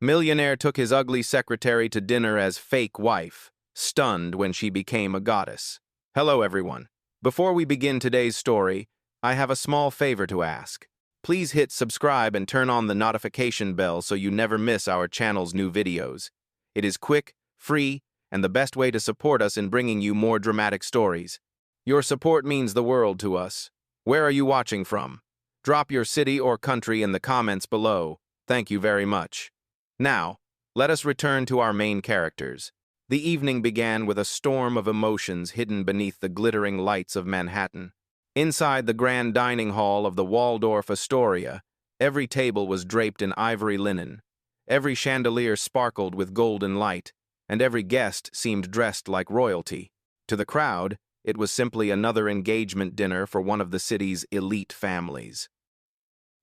Millionaire took his ugly secretary to dinner as fake wife, stunned when she became a goddess. Hello, everyone. Before we begin today's story, I have a small favor to ask. Please hit subscribe and turn on the notification bell so you never miss our channel's new videos. It is quick, free, and the best way to support us in bringing you more dramatic stories. Your support means the world to us. Where are you watching from? Drop your city or country in the comments below. Thank you very much. Now, let us return to our main characters. The evening began with a storm of emotions hidden beneath the glittering lights of Manhattan. Inside the grand dining hall of the Waldorf Astoria, every table was draped in ivory linen. Every chandelier sparkled with golden light, and every guest seemed dressed like royalty. To the crowd, it was simply another engagement dinner for one of the city's elite families.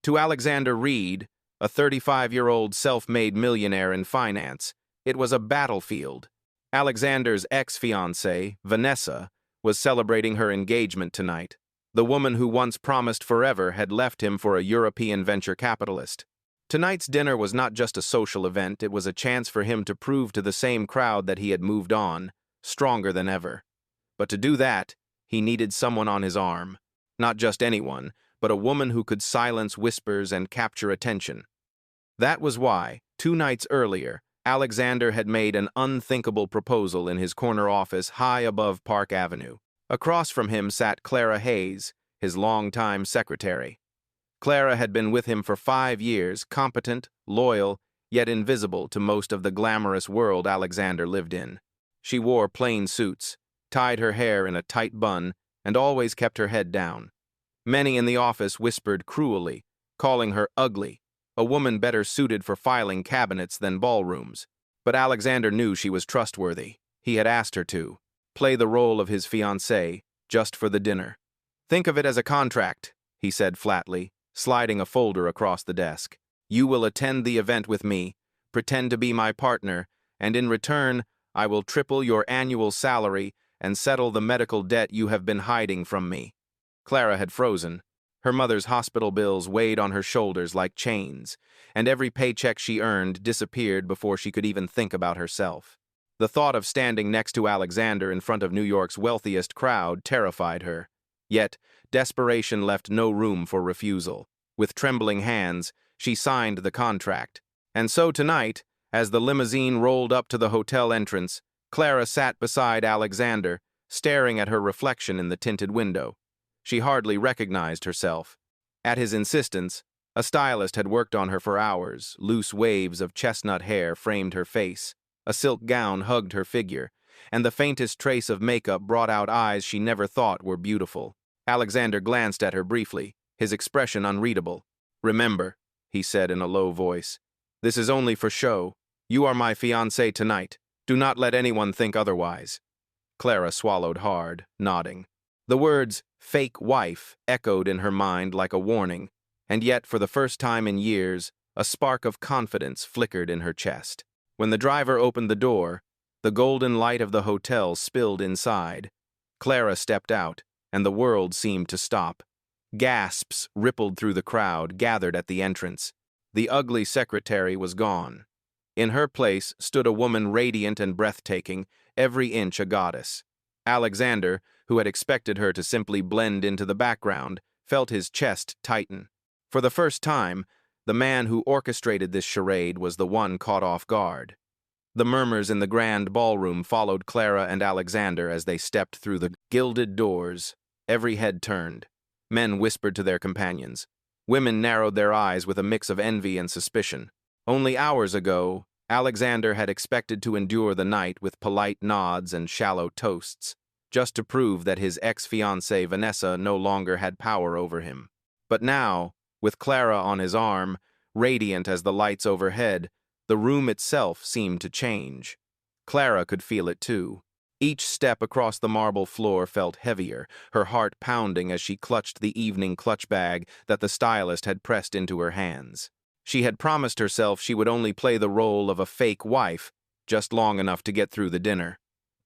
To Alexander Reed, a 35-year-old self-made millionaire in finance, it was a battlefield. Alexander's ex-fiancée, Vanessa, was celebrating her engagement tonight. The woman who once promised forever had left him for a European venture capitalist. Tonight's dinner was not just a social event, it was a chance for him to prove to the same crowd that he had moved on, stronger than ever. But to do that, he needed someone on his arm. Not just anyone, but a woman who could silence whispers and capture attention. That was why, 2 nights earlier, Alexander had made an unthinkable proposal in his corner office high above Park Avenue. Across from him sat Clara Hayes, his longtime secretary. Clara had been with him for 5 years, competent, loyal, yet invisible to most of the glamorous world Alexander lived in. She wore plain suits, tied her hair in a tight bun, and always kept her head down. Many in the office whispered cruelly, calling her ugly, a woman better suited for filing cabinets than ballrooms. But Alexander knew she was trustworthy. He had asked her to play the role of his fiancée, just for the dinner. "Think of it as a contract," he said flatly, sliding a folder across the desk. "You will attend the event with me, pretend to be my partner, and in return, I will triple your annual salary and settle the medical debt you have been hiding from me." Clara had frozen. Her mother's hospital bills weighed on her shoulders like chains, and every paycheck she earned disappeared before she could even think about herself. The thought of standing next to Alexander in front of New York's wealthiest crowd terrified her. Yet, desperation left no room for refusal. With trembling hands, she signed the contract. And so tonight, as the limousine rolled up to the hotel entrance, Clara sat beside Alexander, staring at her reflection in the tinted window. She hardly recognized herself. At his insistence, a stylist had worked on her for hours. Loose waves of chestnut hair framed her face. A silk gown hugged her figure, and the faintest trace of makeup brought out eyes she never thought were beautiful. Alexander glanced at her briefly, his expression unreadable. "Remember," he said in a low voice, "this is only for show. You are my fiancée tonight. Do not let anyone think otherwise." Clara swallowed hard, nodding. The words, "fake wife," echoed in her mind like a warning, and yet, for the first time in years, a spark of confidence flickered in her chest. When the driver opened the door, the golden light of the hotel spilled inside. Clara stepped out, and the world seemed to stop. Gasps rippled through the crowd gathered at the entrance. The ugly secretary was gone. In her place stood a woman radiant and breathtaking, every inch a goddess. Alexander, who had expected her to simply blend into the background, felt his chest tighten. For the first time, the man who orchestrated this charade was the one caught off guard. The murmurs in the grand ballroom followed Clara and Alexander as they stepped through the gilded doors. Every head turned. Men whispered to their companions. Women narrowed their eyes with a mix of envy and suspicion. Only hours ago, Alexander had expected to endure the night with polite nods and shallow toasts, just to prove that his ex-fiancée Vanessa no longer had power over him. But now, with Clara on his arm, radiant as the lights overhead, the room itself seemed to change. Clara could feel it too. Each step across the marble floor felt heavier, her heart pounding as she clutched the evening clutch bag that the stylist had pressed into her hands. She had promised herself she would only play the role of a fake wife, just long enough to get through the dinner.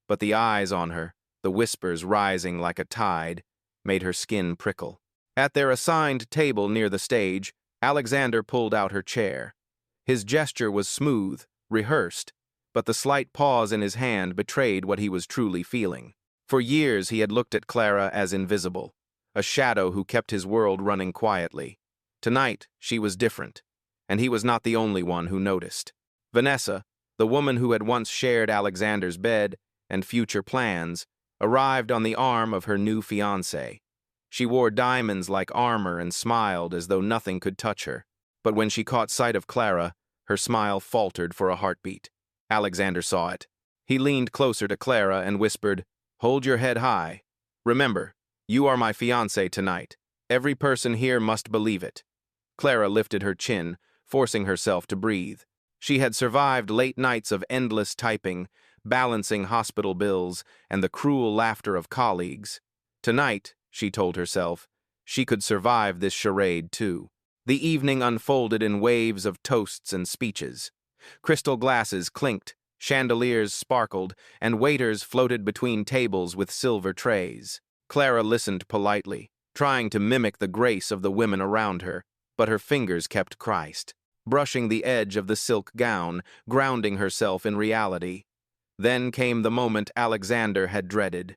But the eyes on her, the whispers rising like a tide, made her skin prickle. At their assigned table near the stage, Alexander pulled out her chair. His gesture was smooth, rehearsed, but the slight pause in his hand betrayed what he was truly feeling. For years he had looked at Clara as invisible, a shadow who kept his world running quietly. Tonight, she was different, and he was not the only one who noticed. Vanessa, the woman who had once shared Alexander's bed and future plans, arrived on the arm of her new fiancé. She wore diamonds like armor and smiled as though nothing could touch her. But when she caught sight of Clara, her smile faltered for a heartbeat. Alexander saw it. He leaned closer to Clara and whispered, "Hold your head high. Remember, you are my fiancé tonight. Every person here must believe it." Clara lifted her chin, forcing herself to breathe. She had survived late nights of endless typing, balancing hospital bills, and the cruel laughter of colleagues. Tonight, she told herself, she could survive this charade too. The evening unfolded in waves of toasts and speeches. Crystal glasses clinked, chandeliers sparkled, and waiters floated between tables with silver trays. Clara listened politely, trying to mimic the grace of the women around her, but her fingers kept Christ, brushing the edge of the silk gown, grounding herself in reality. Then came the moment Alexander had dreaded.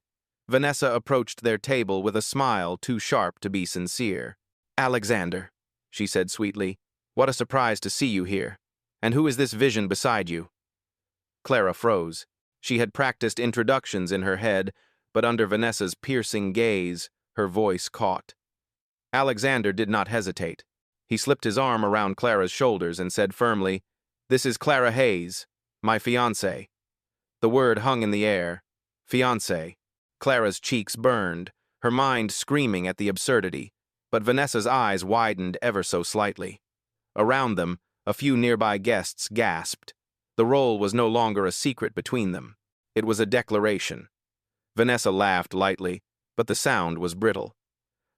Vanessa approached their table with a smile too sharp to be sincere. "Alexander," she said sweetly, "what a surprise to see you here. And who is this vision beside you?" Clara froze. She had practiced introductions in her head, but under Vanessa's piercing gaze, her voice caught. Alexander did not hesitate. He slipped his arm around Clara's shoulders and said firmly, "This is Clara Hayes, my fiancée." The word hung in the air. Fiancé. Clara's cheeks burned, her mind screaming at the absurdity, but Vanessa's eyes widened ever so slightly. Around them, a few nearby guests gasped. The role was no longer a secret between them. It was a declaration. Vanessa laughed lightly, but the sound was brittle.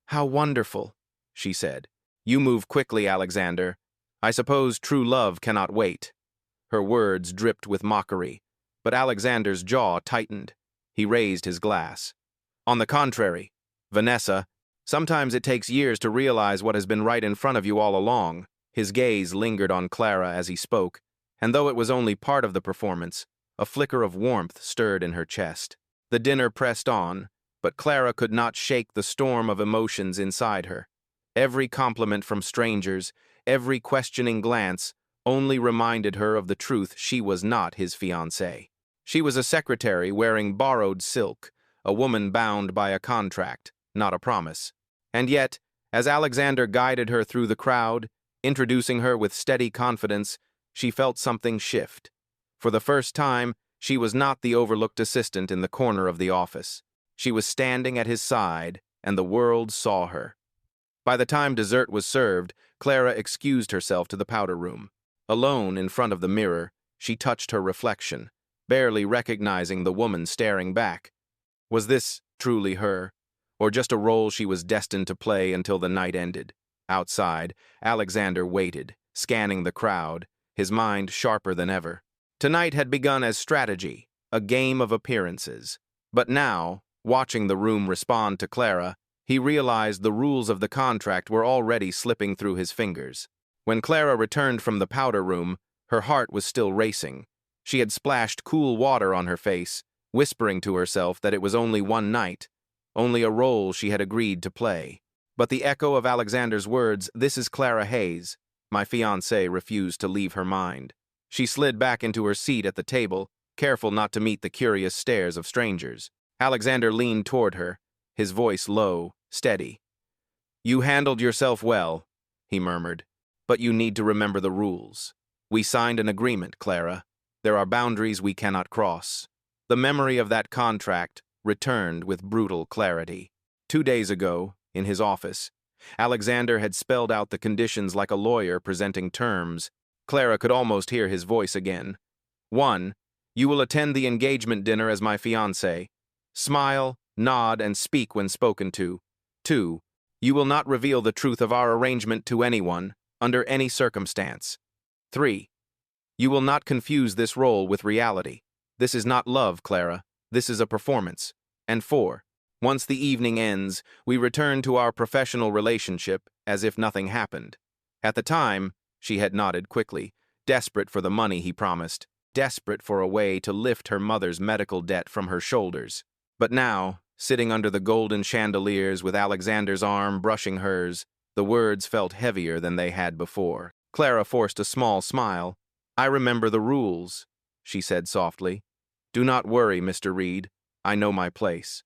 "How wonderful," she said. "You move quickly, Alexander. I suppose true love cannot wait." Her words dripped with mockery, but Alexander's jaw tightened. He raised his glass. "On the contrary, Vanessa, sometimes it takes years to realize what has been right in front of you all along." His gaze lingered on Clara as he spoke, and though it was only part of the performance, a flicker of warmth stirred in her chest. The dinner pressed on, but Clara could not shake the storm of emotions inside her. Every compliment from strangers, every questioning glance, only reminded her of the truth: she was not his fiancée. She was a secretary wearing borrowed silk, a woman bound by a contract, not a promise. And yet, as Alexander guided her through the crowd, introducing her with steady confidence, she felt something shift. For the first time, she was not the overlooked assistant in the corner of the office. She was standing at his side, and the world saw her. By the time dessert was served, Clara excused herself to the powder room. Alone in front of the mirror, she touched her reflection, barely recognizing the woman staring back. Was this truly her, or just a role she was destined to play until the night ended? Outside, Alexander waited, scanning the crowd, his mind sharper than ever. Tonight had begun as strategy, a game of appearances. But now, watching the room respond to Clara, he realized the rules of the contract were already slipping through his fingers. When Clara returned from the powder room, her heart was still racing. She had splashed cool water on her face, whispering to herself that it was only one night, only a role she had agreed to play. But the echo of Alexander's words, "This is Clara Hayes, my fiancée," refused to leave her mind. She slid back into her seat at the table, careful not to meet the curious stares of strangers. Alexander leaned toward her, his voice low, steady. "You handled yourself well," he murmured, "but you need to remember the rules. We signed an agreement, Clara. There are boundaries we cannot cross." The memory of that contract returned with brutal clarity. 2 days ago, in his office, Alexander had spelled out the conditions like a lawyer presenting terms. Clara could almost hear his voice again. 1. You will attend the engagement dinner as my fiancé. Smile, nod, and speak when spoken to. 2. You will not reveal the truth of our arrangement to anyone, under any circumstance. 3. You will not confuse this role with reality. This is not love, Clara. This is a performance. And 4. Once the evening ends, we return to our professional relationship as if nothing happened. At the time, she had nodded quickly, desperate for the money he promised, desperate for a way to lift her mother's medical debt from her shoulders. But now, sitting under the golden chandeliers with Alexander's arm brushing hers, the words felt heavier than they had before. Clara forced a small smile. "I remember the rules," she said softly. "Do not worry, Mr. Reed. I know my place."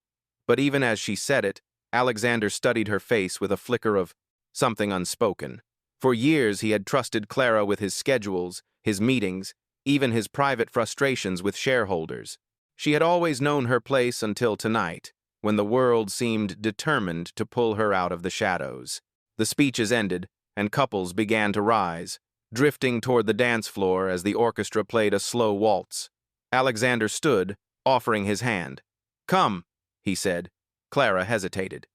But even as she said it, Alexander studied her face with a flicker of something unspoken. For years he had trusted Clara with his schedules, his meetings, even his private frustrations with shareholders. She had always known her place until tonight, when the world seemed determined to pull her out of the shadows. The speeches ended, and couples began to rise, drifting toward the dance floor as the orchestra played a slow waltz. Alexander stood, offering his hand. "Come," he said. Clara hesitated.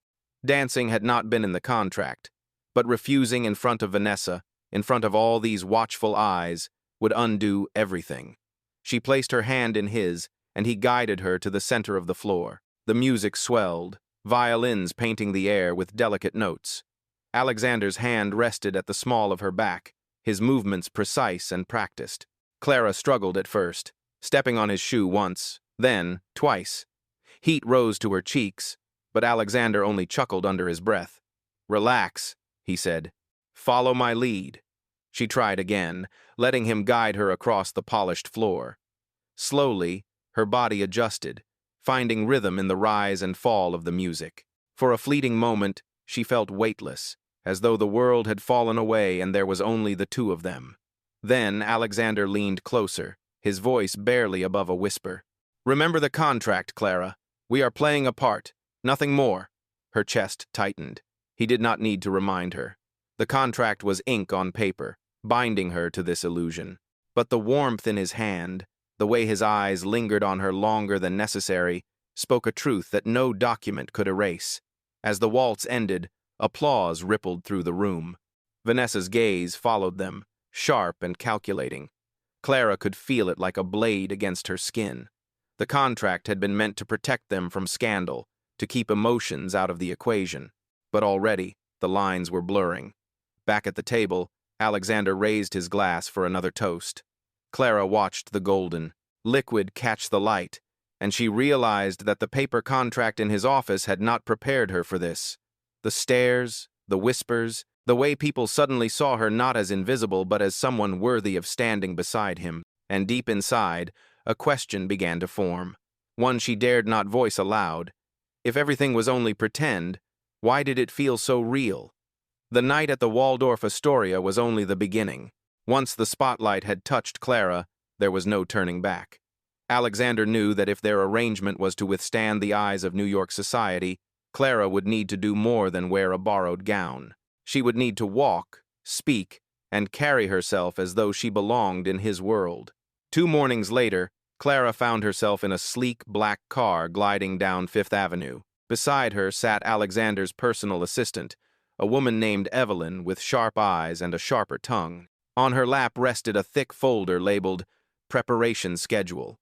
Dancing had not been in the contract, but refusing in front of Vanessa, in front of all these watchful eyes, would undo everything. She placed her hand in his, and he guided her to the center of the floor. The music swelled, violins painting the air with delicate notes. Alexander's hand rested at the small of her back, his movements precise and practiced. Clara struggled at first, stepping on his shoe once, then twice. Heat rose to her cheeks, but Alexander only chuckled under his breath. "Relax," he said. "Follow my lead." She tried again, letting him guide her across the polished floor. Slowly, her body adjusted, finding rhythm in the rise and fall of the music. For a fleeting moment, she felt weightless, as though the world had fallen away and there was only the two of them. Then Alexander leaned closer, his voice barely above a whisper. "Remember the contract, Clara. We are playing a part, nothing more." Her chest tightened. He did not need to remind her. The contract was ink on paper, binding her to this illusion. But the warmth in his hand, the way his eyes lingered on her longer than necessary, spoke a truth that no document could erase. As the waltz ended, applause rippled through the room. Vanessa's gaze followed them, sharp and calculating. Clara could feel it like a blade against her skin. The contract had been meant to protect them from scandal, to keep emotions out of the equation. But already, the lines were blurring. Back at the table, Alexander raised his glass for another toast. Clara watched the golden liquid catch the light, and she realized that the paper contract in his office had not prepared her for this. The stares, the whispers, the way people suddenly saw her not as invisible but as someone worthy of standing beside him, and deep inside, a question began to form, one she dared not voice aloud. If everything was only pretend, why did it feel so real? The night at the Waldorf Astoria was only the beginning. Once the spotlight had touched Clara, there was no turning back. Alexander knew that if their arrangement was to withstand the eyes of New York society, Clara would need to do more than wear a borrowed gown. She would need to walk, speak, and carry herself as though she belonged in his world. 2 mornings later, Clara found herself in a sleek black car gliding down Fifth Avenue. Beside her sat Alexander's personal assistant, a woman named Evelyn with sharp eyes and a sharper tongue. On her lap rested a thick folder labeled Preparation Schedule.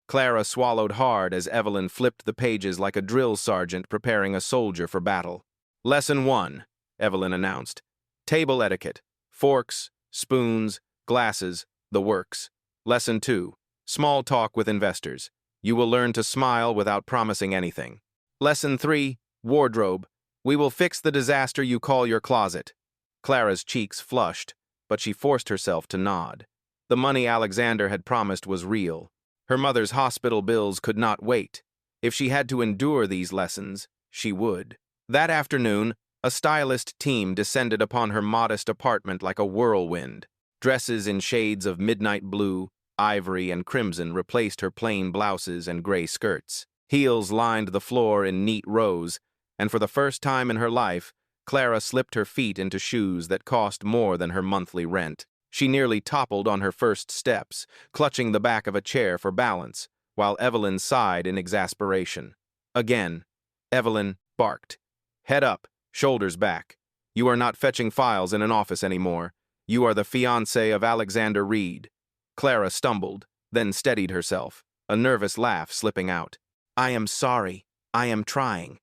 Clara swallowed hard as Evelyn flipped the pages like a drill sergeant preparing a soldier for battle. "Lesson 1, Evelyn announced. "Table etiquette. Forks, spoons, glasses, the works. Lesson 2, small talk with investors. You will learn to smile without promising anything. Lesson 3, wardrobe. We will fix the disaster you call your closet." Clara's cheeks flushed, but she forced herself to nod. The money Alexander had promised was real. Her mother's hospital bills could not wait. If she had to endure these lessons, she would. That afternoon, a stylist team descended upon her modest apartment like a whirlwind. Dresses in shades of midnight blue, ivory, and crimson replaced her plain blouses and gray skirts. Heels lined the floor in neat rows, and for the first time in her life, Clara slipped her feet into shoes that cost more than her monthly rent. She nearly toppled on her first steps, clutching the back of a chair for balance, while Evelyn sighed in exasperation. Again, Evelyn barked. "Head up, shoulders back. You are not fetching files in an office anymore. You are the fiancé of Alexander Reed." Clara stumbled, then steadied herself, a nervous laugh slipping out. "I am sorry. I am trying."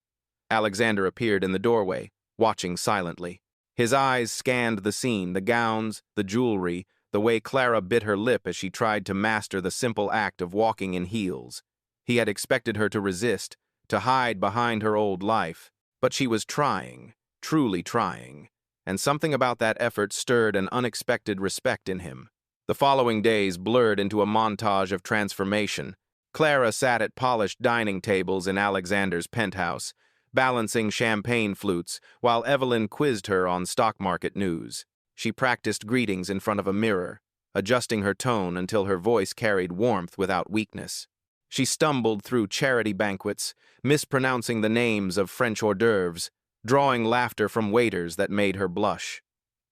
Alexander appeared in the doorway, watching silently. His eyes scanned the scene, the gowns, the jewelry, the way Clara bit her lip as she tried to master the simple act of walking in heels. He had expected her to resist, to hide behind her old life, but she was trying, truly trying, and something about that effort stirred an unexpected respect in him. The following days blurred into a montage of transformation. Clara sat at polished dining tables in Alexander's penthouse, balancing champagne flutes, while Evelyn quizzed her on stock market news. She practiced greetings in front of a mirror, adjusting her tone until her voice carried warmth without weakness. She stumbled through charity banquets, mispronouncing the names of French hors d'oeuvres, drawing laughter from waiters that made her blush.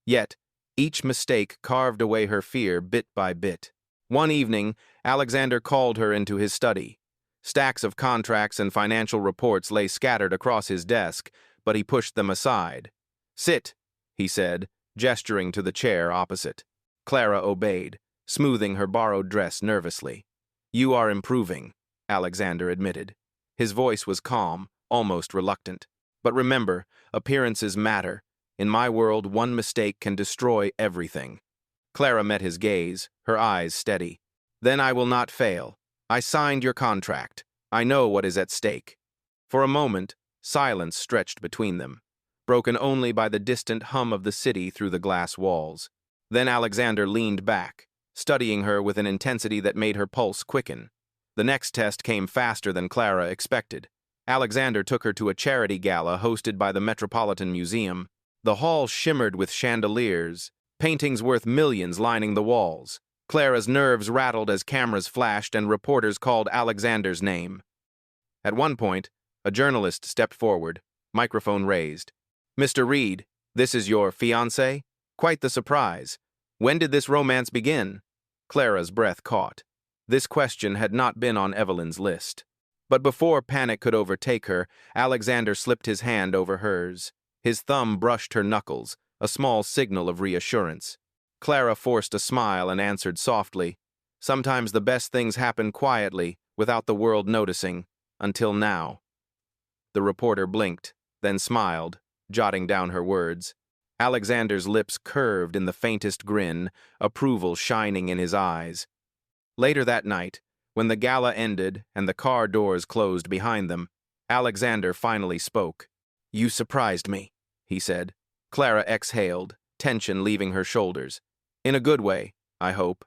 Yet, each mistake carved away her fear bit by bit. One evening, Alexander called her into his study. Stacks of contracts and financial reports lay scattered across his desk, but he pushed them aside. "Sit," he said, gesturing to the chair opposite. Clara obeyed, smoothing her borrowed dress nervously. "You are improving," Alexander admitted. His voice was calm, almost reluctant. "But remember, appearances matter. In my world, one mistake can destroy everything." Clara met his gaze, her eyes steady. "Then I will not fail. I signed your contract. I know what is at stake." For a moment, silence stretched between them, broken only by the distant hum of the city through the glass walls. Then Alexander leaned back, studying her with an intensity that made her pulse quicken. The next test came faster than Clara expected. Alexander took her to a charity gala hosted by the Metropolitan Museum. The hall shimmered with chandeliers, paintings worth millions lining the walls. Clara's nerves rattled as cameras flashed and reporters called Alexander's name. At one point, a journalist stepped forward, microphone raised. "Mr. Reed, this is your fiancé? Quite the surprise. When did this romance begin?" Clara's breath caught. This question had not been on Evelyn's list. But before panic could overtake her, Alexander slipped his hand over hers. His thumb brushed her knuckles, a small signal of reassurance. Clara forced a smile and answered softly, "Sometimes the best things happen quietly, without the world noticing, until now." The reporter blinked, then smiled, jotting down her words. Alexander's lips curved in the faintest grin, approval shining in his eyes. Later that night, when the gala ended and the car doors closed behind them, Alexander finally spoke. "You surprised me," he said. Clara exhaled, tension leaving her shoulders. "In a good way, I hope."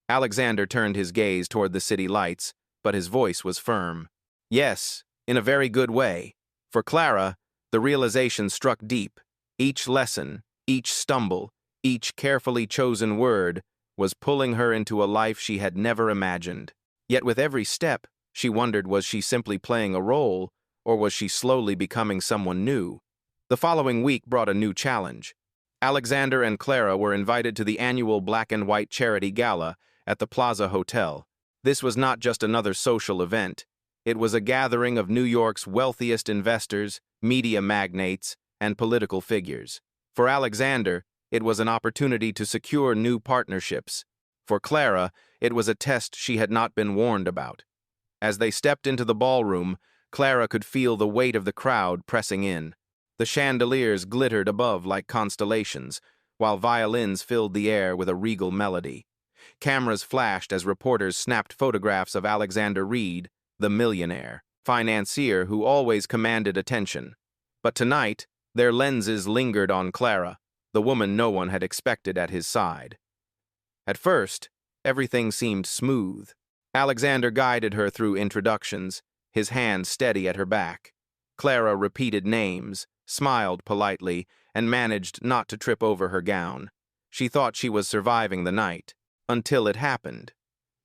Alexander turned his gaze toward the city lights, but his voice was firm. "Yes, in a very good way." For Clara, the realization struck deep. Each lesson, each stumble, each carefully chosen word was pulling her into a life she had never imagined. Yet with every step, she wondered, was she simply playing a role, or was she slowly becoming someone new? The following week brought a new challenge. Alexander and Clara were invited to the annual Black and White Charity Gala at the Plaza Hotel. This was not just another social event. It was a gathering of New York's wealthiest investors, media magnates, and political figures. For Alexander, it was an opportunity to secure new partnerships. For Clara, it was a test she had not been warned about. As they stepped into the ballroom, Clara could feel the weight of the crowd pressing in. The chandeliers glittered above like constellations, while violins filled the air with a regal melody. Cameras flashed as reporters snapped photographs of Alexander Reed, the millionaire, financier who always commanded attention. But tonight, their lenses lingered on Clara, the woman no one had expected at his side. At first, everything seemed smooth. Alexander guided her through introductions, his hand steady at her back. Clara repeated names, smiled politely, and managed not to trip over her gown. She thought she was surviving the night, until it happened.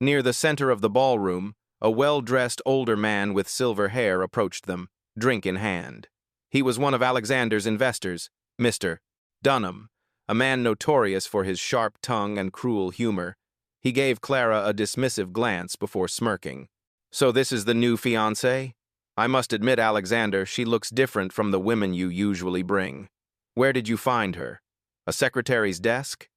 Near the center of the ballroom, a well-dressed older man with silver hair approached them, drink in hand. He was one of Alexander's investors, Mr. Dunham, a man notorious for his sharp tongue and cruel humor. He gave Clara a dismissive glance before smirking. "So this is the new fiancé? I must admit, Alexander, she looks different from the women you usually bring. Where did you find her? A secretary's desk?"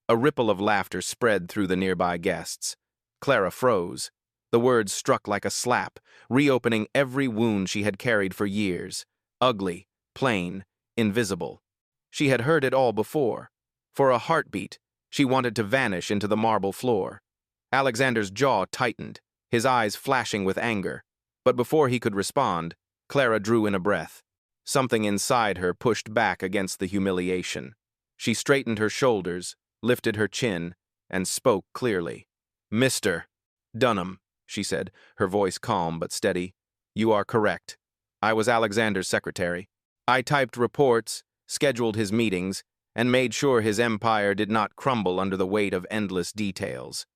A ripple of laughter spread through the nearby guests. Clara froze. The words struck like a slap, reopening every wound she had carried for years. Ugly, plain, invisible. She had heard it all before. For a heartbeat, She wanted to vanish into the marble floor. Alexander's jaw tightened, his eyes flashing with anger. But before he could respond, Clara drew in a breath. Something inside her pushed back against the humiliation. She straightened her shoulders, lifted her chin, and spoke clearly. "Mr. Dunham," she said, her voice calm but steady, "you are correct. I was Alexander's secretary. I typed reports, scheduled his meetings, and made sure his empire did not crumble under the weight of endless details.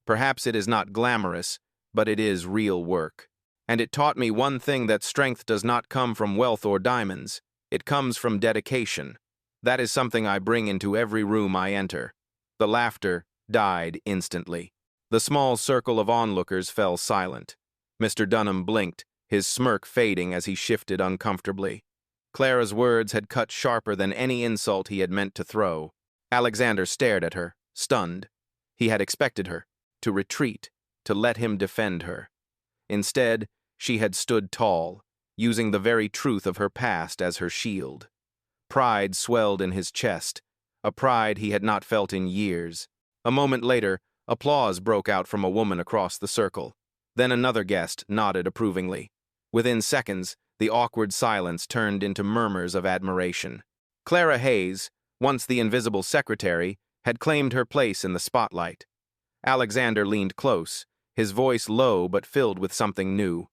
Perhaps it is not glamorous, but it is real work. And it taught me one thing, that strength does not come from wealth or diamonds. It comes from dedication. That is something I bring into every room I enter." The laughter died instantly. The small circle of onlookers fell silent. Mr. Dunham blinked, his smirk fading as he shifted uncomfortably. Clara's words had cut sharper than any insult he had meant to throw. Alexander stared at her, stunned. He had expected her to retreat, to let him defend her. Instead, she had stood tall, using the very truth of her past as her shield. Pride swelled in his chest, a pride he had not felt in years. A moment later, applause broke out from a woman across the circle. Then another guest nodded approvingly. Within seconds, the awkward silence turned into murmurs of admiration. Clara Hayes, once the invisible secretary, had claimed her place in the spotlight. Alexander leaned close, his voice low but filled with something new.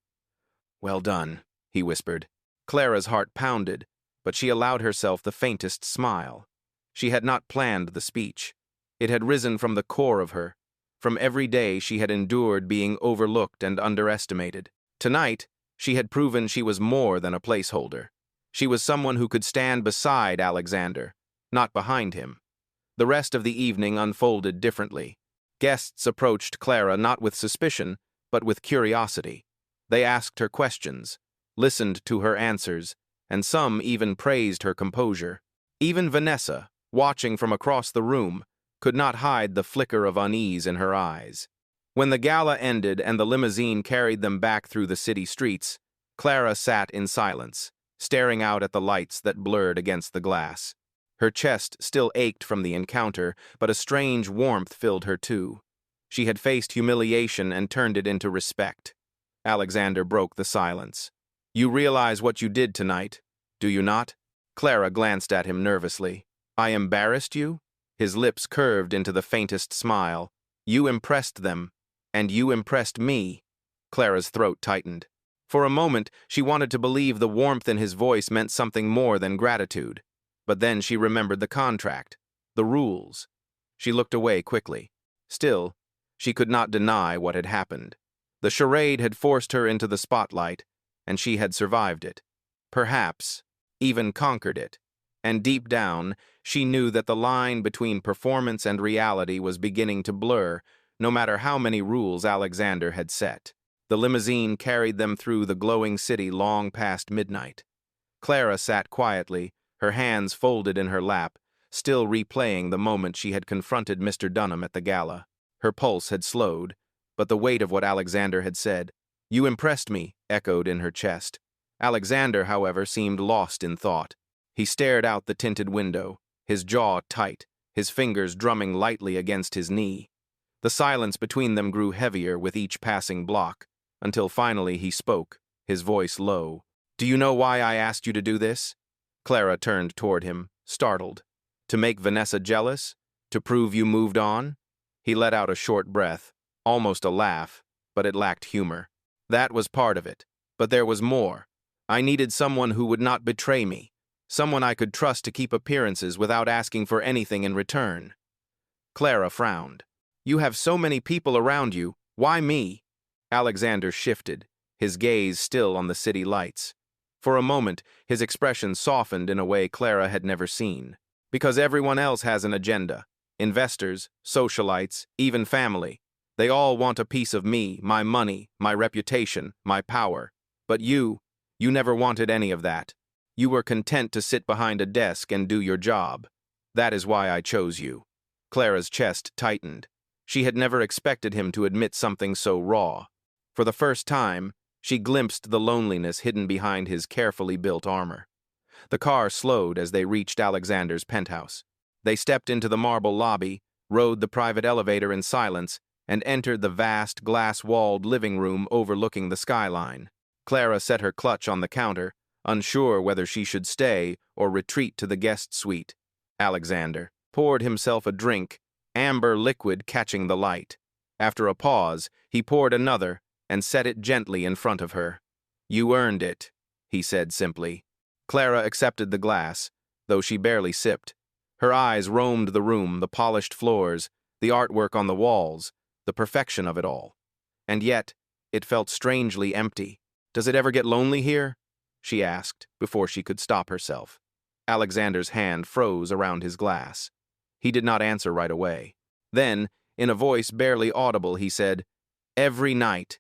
"Well done," he whispered. Clara's heart pounded, but she allowed herself the faintest smile. She had not planned the speech. It had risen from the core of her. From every day she had endured being overlooked and underestimated. Tonight, she had proven she was more than a placeholder. She was someone who could stand beside Alexander, not behind him. The rest of the evening unfolded differently. Guests approached Clara not with suspicion, but with curiosity. They asked her questions, listened to her answers, and some even praised her composure. Even Vanessa, watching from across the room, could not hide the flicker of unease in her eyes. When the gala ended and the limousine carried them back through the city streets, Clara sat in silence, staring out at the lights that blurred against the glass. Her chest still ached from the encounter, but a strange warmth filled her too. She had faced humiliation and turned it into respect. Alexander broke the silence. "You realize what you did tonight, do you not?" Clara glanced at him nervously. "I embarrassed you?" His lips curved into the faintest smile. "You impressed them, and you impressed me." Clara's throat tightened. For a moment, she wanted to believe the warmth in his voice meant something more than gratitude. But then she remembered the contract, the rules. She looked away quickly. Still, she could not deny what had happened. The charade had forced her into the spotlight, and she had survived it. Perhaps even conquered it. And deep down, she knew that the line between performance and reality was beginning to blur, no matter how many rules Alexander had set. The limousine carried them through the glowing city long past midnight. Clara sat quietly, her hands folded in her lap, still replaying the moment she had confronted Mr. Dunham at the gala. Her pulse had slowed, but the weight of what Alexander had said, "You impressed me," echoed in her chest. Alexander, however, seemed lost in thought. He stared out the tinted window, his jaw tight, his fingers drumming lightly against his knee. The silence between them grew heavier with each passing block, until finally he spoke, his voice low. "Do you know why I asked you to do this?" Clara turned toward him, startled. "To make Vanessa jealous? To prove you moved on?" He let out a short breath, almost a laugh, but it lacked humor. "That was part of it, but there was more. I needed someone who would not betray me, someone I could trust to keep appearances without asking for anything in return." Clara frowned. "You have so many people around you. Why me?" Alexander shifted, his gaze still on the city lights. For a moment, his expression softened in a way Clara had never seen. "Because everyone else has an agenda. Investors, socialites, even family. They all want a piece of me, my money, my reputation, my power. But you never wanted any of that. You were content to sit behind a desk and do your job. That is why I chose you." Clara's chest tightened. She had never expected him to admit something so raw. For the first time, she glimpsed the loneliness hidden behind his carefully built armor. The car slowed as they reached Alexander's penthouse. They stepped into the marble lobby, rode the private elevator in silence, and entered the vast, glass-walled living room overlooking the skyline. Clara set her clutch on the counter, unsure whether she should stay or retreat to the guest suite. Alexander poured himself a drink, amber liquid catching the light. After a pause, he poured another and set it gently in front of her. "You earned it," he said simply. Clara accepted the glass, though she barely sipped. Her eyes roamed the room, the polished floors, the artwork on the walls, the perfection of it all. And yet, it felt strangely empty. "Does it ever get lonely here?" she asked, before she could stop herself. Alexander's hand froze around his glass. He did not answer right away. Then, in a voice barely audible, he said, "Every night."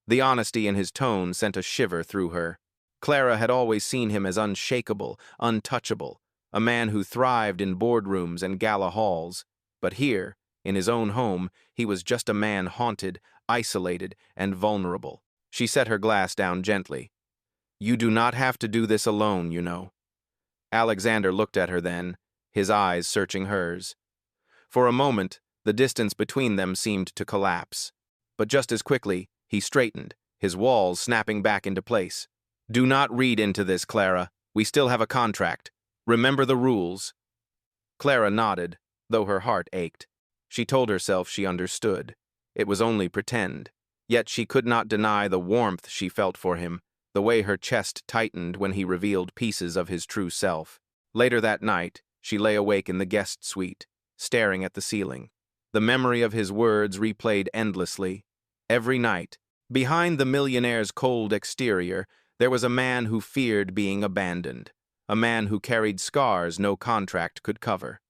The honesty in his tone sent a shiver through her. Clara had always seen him as unshakable, untouchable, a man who thrived in boardrooms and gala halls. But here, in his own home, he was just a man haunted, isolated, and vulnerable. She set her glass down gently. "You do not have to do this alone, you know." Alexander looked at her then, his eyes searching hers. For a moment, the distance between them seemed to collapse. But just as quickly, he straightened, his walls snapping back into place. "Do not read into this, Clara. We still have a contract. Remember the rules." Clara nodded, though her heart ached. She told herself she understood. It was only pretend. Yet she could not deny the warmth she felt for him, the way her chest tightened when he revealed pieces of his true self. Later that night, she lay awake in the guest suite, staring at the ceiling. The memory of his words replayed endlessly. Every night, behind the millionaire's cold exterior, there was a man who feared being abandoned, a man who carried scars no contract could cover.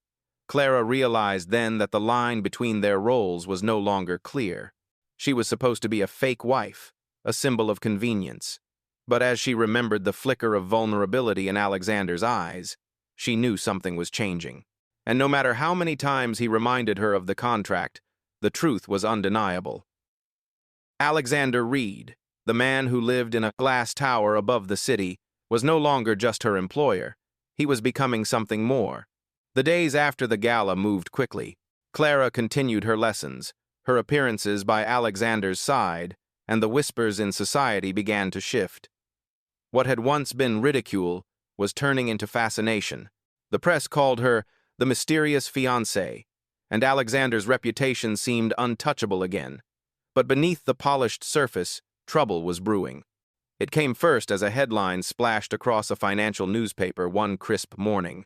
Clara realized then that the line between their roles was no longer clear. She was supposed to be a fake wife, a symbol of convenience. But as she remembered the flicker of vulnerability in Alexander's eyes, she knew something was changing. And no matter how many times he reminded her of the contract, the truth was undeniable. Alexander Reed, the man who lived in a glass tower above the city, was no longer just her employer. He was becoming something more. The days after the gala moved quickly. Clara continued her lessons, her appearances by Alexander's side, and the whispers in society began to shift. What had once been ridicule was turning into fascination. The press called her the mysterious fiancée, and Alexander's reputation seemed untouchable again. But beneath the polished surface, trouble was brewing. It came first as a headline splashed across a financial newspaper one crisp morning.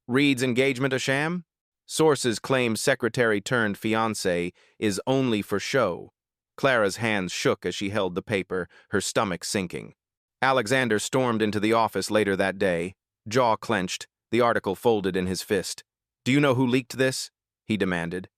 "Reed's engagement a sham? Sources claim secretary-turned-fiancé is only for show." Clara's hands shook as she held the paper, her stomach sinking. Alexander stormed into the office later that day, jaw clenched, the article folded in his fist. "Do you know who leaked this?" he demanded.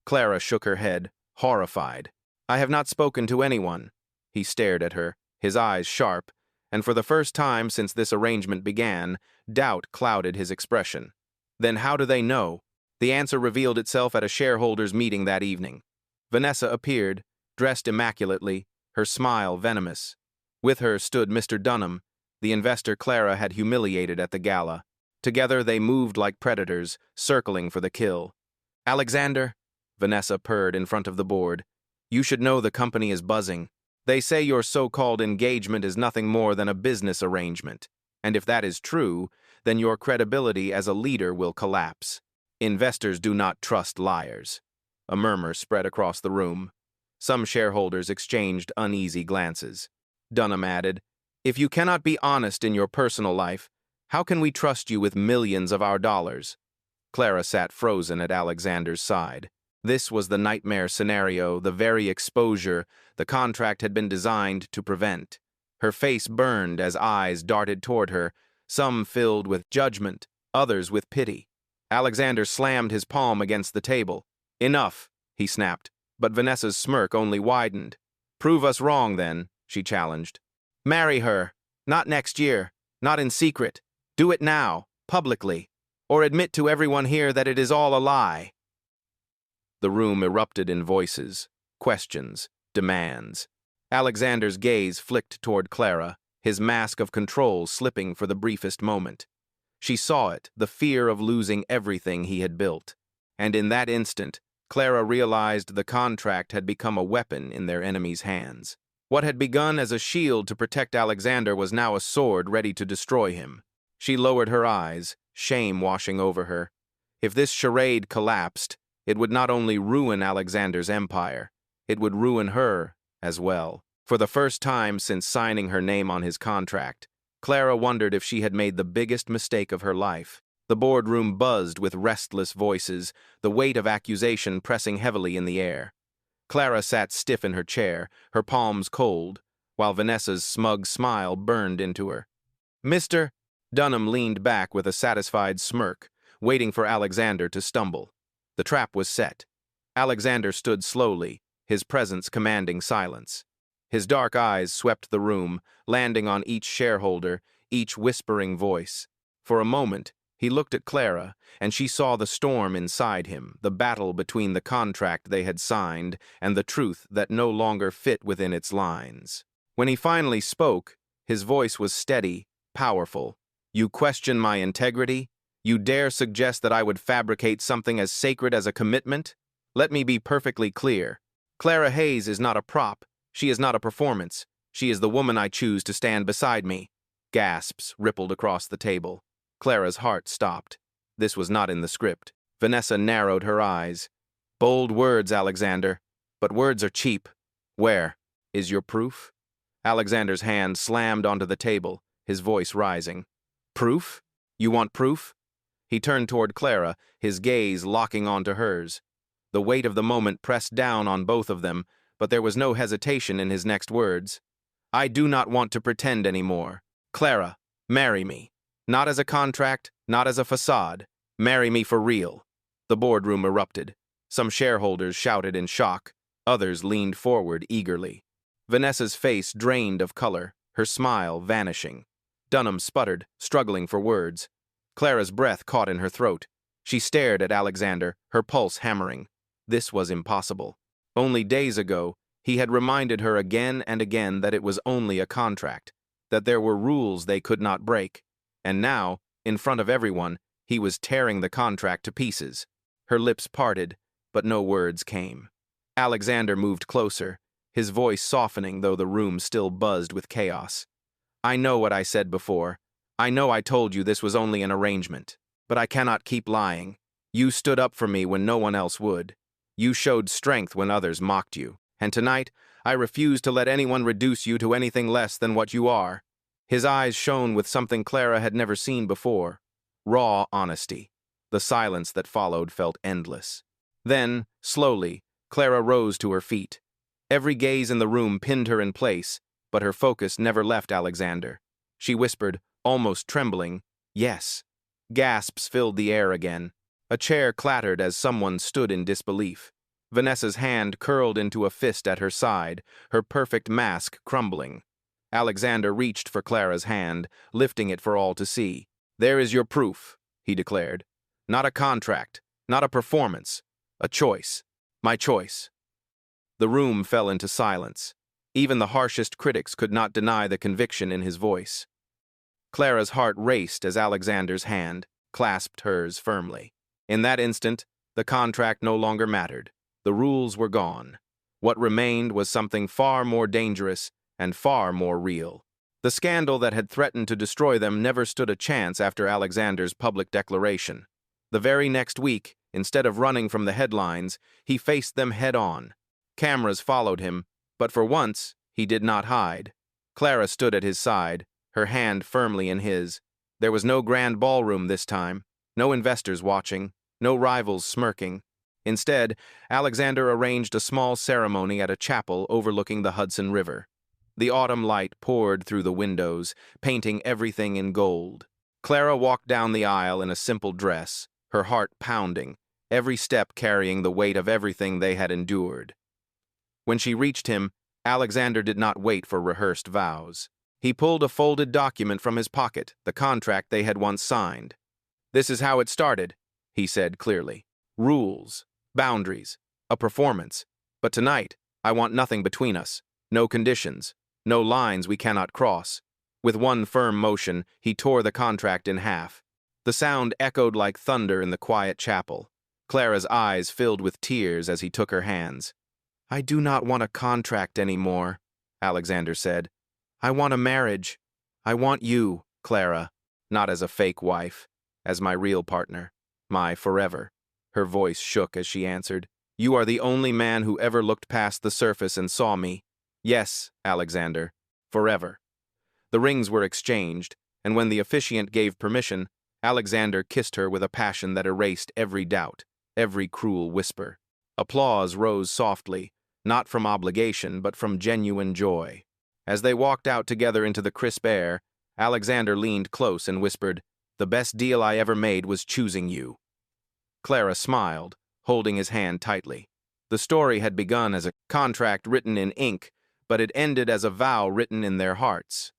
Clara shook her head, horrified. "I have not spoken to anyone." He stared at her, his eyes sharp, and for the first time since this arrangement began, doubt clouded his expression. Then how do they know? The answer revealed itself at a shareholders' meeting that evening. Vanessa appeared, dressed immaculately, her smile venomous. With her stood Mr. Dunham, the investor Clara had humiliated at the gala. Together they moved like predators, circling for the kill. "Alexander," Vanessa purred in front of the board, "you should know the company is buzzing. They say your so-called engagement is nothing more than a business arrangement. And if that is true, then your credibility as a leader will collapse. Investors do not trust liars." A murmur spread across the room. Some shareholders exchanged uneasy glances. Dunham added, "If you cannot be honest in your personal life, how can we trust you with millions of our dollars?" Clara sat frozen at Alexander's side. This was the nightmare scenario, the very exposure the contract had been designed to prevent. Her face burned as eyes darted toward her, some filled with judgment, others with pity. Alexander slammed his palm against the table. "Enough," he snapped, but Vanessa's smirk only widened. "Prove us wrong, then," she challenged. "Marry her. Not next year. Not in secret. Do it now, publicly. Or admit to everyone here that it is all a lie." The room erupted in voices, questions, demands. Alexander's gaze flicked toward Clara, his mask of control slipping for the briefest moment. She saw it, the fear of losing everything he had built. And in that instant, Clara realized the contract had become a weapon in their enemy's hands. What had begun as a shield to protect Alexander was now a sword ready to destroy him. She lowered her eyes, shame washing over her. If this charade collapsed, it would not only ruin Alexander's empire, it would ruin her as well. For the first time since signing her name on his contract, Clara wondered if she had made the biggest mistake of her life. The boardroom buzzed with restless voices, the weight of accusation pressing heavily in the air. Clara sat stiff in her chair, her palms cold, while Vanessa's smug smile burned into her. "Mr. Dunham leaned back with a satisfied smirk, waiting for Alexander to stumble. The trap was set. Alexander stood slowly, his presence commanding silence. His dark eyes swept the room, landing on each shareholder, each whispering voice. For a moment, he looked at Clara, and she saw the storm inside him, the battle between the contract they had signed and the truth that no longer fit within its lines. When he finally spoke, his voice was steady, powerful. "You question my integrity? You dare suggest that I would fabricate something as sacred as a commitment? Let me be perfectly clear. Clara Hayes is not a prop. She is not a performance. She is the woman I choose to stand beside me." Gasps rippled across the table. Clara's heart stopped. This was not in the script. Vanessa narrowed her eyes. "Bold words, Alexander. But words are cheap. Where is your proof?" Alexander's hand slammed onto the table, his voice rising. "Proof? You want proof?" He turned toward Clara, his gaze locking onto hers. The weight of the moment pressed down on both of them, but there was no hesitation in his next words. "I do not want to pretend anymore. Clara, marry me. Not as a contract, not as a facade. Marry me for real." The boardroom erupted. Some shareholders shouted in shock. Others leaned forward eagerly. Vanessa's face drained of color, her smile vanishing. Dunham sputtered, struggling for words. Clara's breath caught in her throat. She stared at Alexander, her pulse hammering. This was impossible. Only days ago, he had reminded her again and again that it was only a contract, that there were rules they could not break. And now, in front of everyone, he was tearing the contract to pieces. Her lips parted, but no words came. Alexander moved closer, his voice softening though the room still buzzed with chaos. "I know what I said before. I know I told you this was only an arrangement. But I cannot keep lying. You stood up for me when no one else would. You showed strength when others mocked you. And tonight, I refuse to let anyone reduce you to anything less than what you are." His eyes shone with something Clara had never seen before. Raw honesty. The silence that followed felt endless. Then, slowly, Clara rose to her feet. Every gaze in the room pinned her in place, but her focus never left Alexander. She whispered, almost trembling, "Yes." Gasps filled the air again. A chair clattered as someone stood in disbelief. Vanessa's hand curled into a fist at her side, her perfect mask crumbling. Alexander reached for Clara's hand, lifting it for all to see. "There is your proof," he declared. "Not a contract, not a performance, a choice. My choice." The room fell into silence. Even the harshest critics could not deny the conviction in his voice. Clara's heart raced as Alexander's hand clasped hers firmly. In that instant, the contract no longer mattered. The rules were gone. What remained was something far more dangerous and far more real. The scandal that had threatened to destroy them never stood a chance after Alexander's public declaration. The very next week, instead of running from the headlines, he faced them head-on. Cameras followed him, but for once, he did not hide. Clara stood at his side, her hand firmly in his. There was no grand ballroom this time, no investors watching, no rivals smirking. Instead, Alexander arranged a small ceremony at a chapel overlooking the Hudson River. The autumn light poured through the windows, painting everything in gold. Clara walked down the aisle in a simple dress, her heart pounding, every step carrying the weight of everything they had endured. When she reached him, Alexander did not wait for rehearsed vows. He pulled a folded document from his pocket, the contract they had once signed. "This is how it started," he said clearly. "Rules, boundaries, a performance. But tonight, I want nothing between us. No conditions, no lines we cannot cross." With one firm motion, he tore the contract in half. The sound echoed like thunder in the quiet chapel. Clara's eyes filled with tears as he took her hands. "I do not want a contract anymore," Alexander said. "I want a marriage. I want you, Clara, not as a fake wife, as my real partner, my forever." Her voice shook as she answered, "You are the only man who ever looked past the surface and saw me. Yes, Alexander, forever." The rings were exchanged, and when the officiant gave permission, Alexander kissed her with a passion that erased every doubt, every cruel whisper. Applause rose softly, not from obligation, but from genuine joy. As they walked out together into the crisp air, Alexander leaned close and whispered, "The best deal I ever made was choosing you." Clara smiled, holding his hand tightly. The story had begun as a contract written in ink, but it ended as a vow written in their hearts.